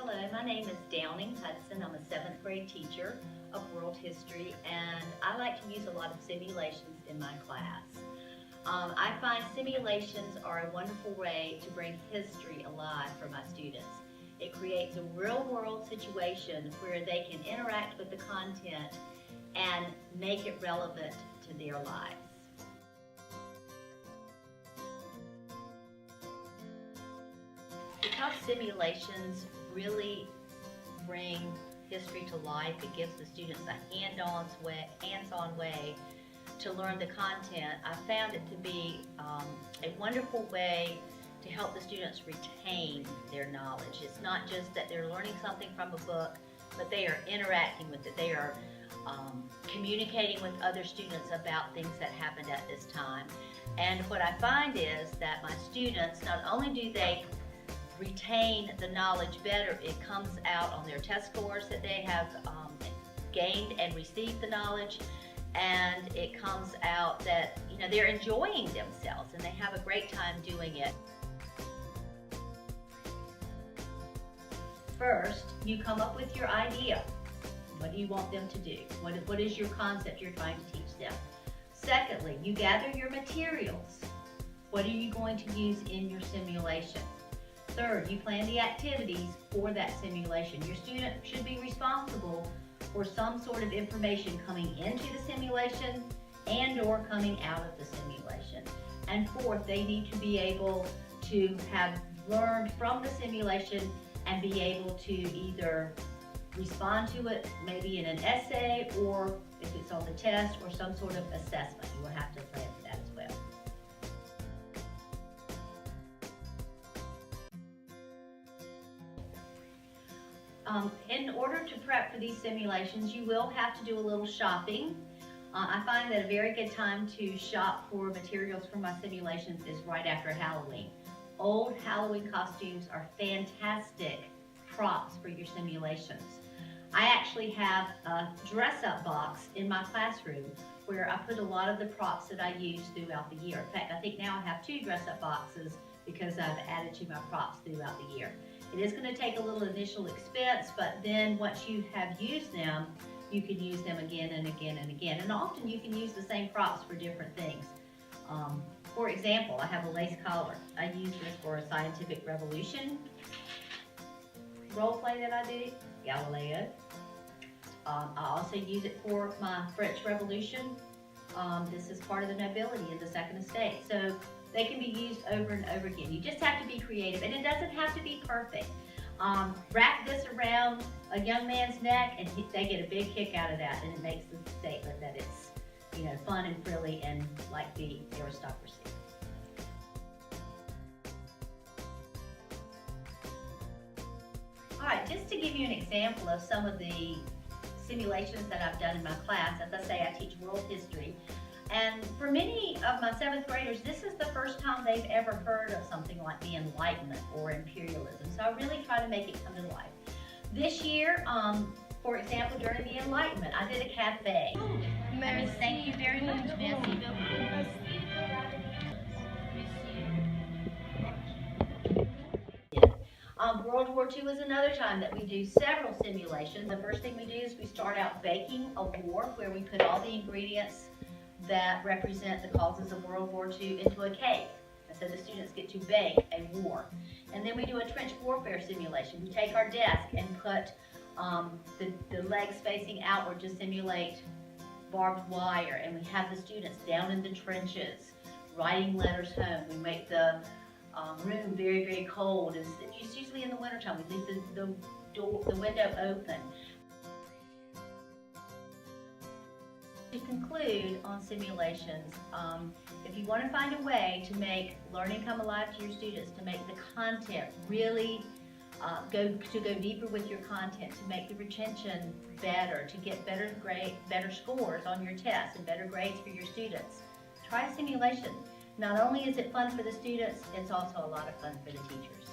Hello, my name is Downing Hudson. I'm a 7th grade teacher of world history, and I like to use a lot of simulations in my class. I find simulations are a wonderful way to bring history alive for my students. It creates a real-world situation where they can interact with the content and make it relevant to their lives. Because simulations really bring history to life, it gives the students a hands-on way to learn the content. I found it to be a wonderful way to help the students retain their knowledge. It's not just that they're learning something from a book, but they are interacting with it. They are communicating with other students about things that happened at this time. And what I find is that my students, not only do they retain the knowledge better, it comes out on their test scores that they have gained and received the knowledge, and it comes out that they're enjoying themselves and they have a great time doing it. First, you come up with your idea. What do you want them to do? What is your concept you're trying to teach them? Secondly, you gather your materials. What are you going to use in your simulation? Third, you plan the activities for that simulation. Your student should be responsible for some sort of information coming into the simulation and or coming out of the simulation. And fourth, they need to be able to have learned from the simulation and be able to either respond to it, maybe in an essay, or if it's on the test, or some sort of assessment. You will have to plan for that as well. In order to prep for these simulations, you will have to do a little shopping. I find that a very good time to shop for materials for my simulations is right after Halloween. Old Halloween costumes are fantastic props for your simulations. I actually have a dress-up box in my classroom where I put a lot of the props that I use throughout the year. In fact, I think now I have 2 dress-up boxes because I've added to my props throughout the year. It is going to take a little initial expense, but then once you have used them, you can use them again and again and again. And often you can use the same props for different things. For example, I have a lace collar. I use this for a scientific revolution role play that I do, Galileo. I also use it for my French Revolution. This is part of the nobility in the Second Estate. So they can be used over and over again. You just have to be creative, and it doesn't have to be perfect. Wrap this around a young man's neck, and they get a big kick out of that, and it makes the statement that it's fun and frilly and like the aristocracy. All right, just to give you an example of some of the simulations that I've done in my class, as I say, I teach world history. And for many of my 7th graders, this is the first time they've ever heard of something like the Enlightenment or imperialism. So I really try to make it come to life. This year, for example, during the Enlightenment, I did a cafe. Thank you very much, Bessie. World War II is another time that we do several simulations. The first thing we do is we start out baking a war, where we put all the ingredients that represent the causes of World War II into a cake. And so the students get to bake a war. And then we do a trench warfare simulation. We take our desk and put the legs facing outward to simulate barbed wire. And we have the students down in the trenches writing letters home. We make the room very, very cold. It's usually in the wintertime. We leave the window open. To conclude on simulations, if you want to find a way to make learning come alive to your students, to make the content really go deeper with your content, to make the retention better, to get better scores on your tests and better grades for your students, try simulation. Not only is it fun for the students, it's also a lot of fun for the teachers.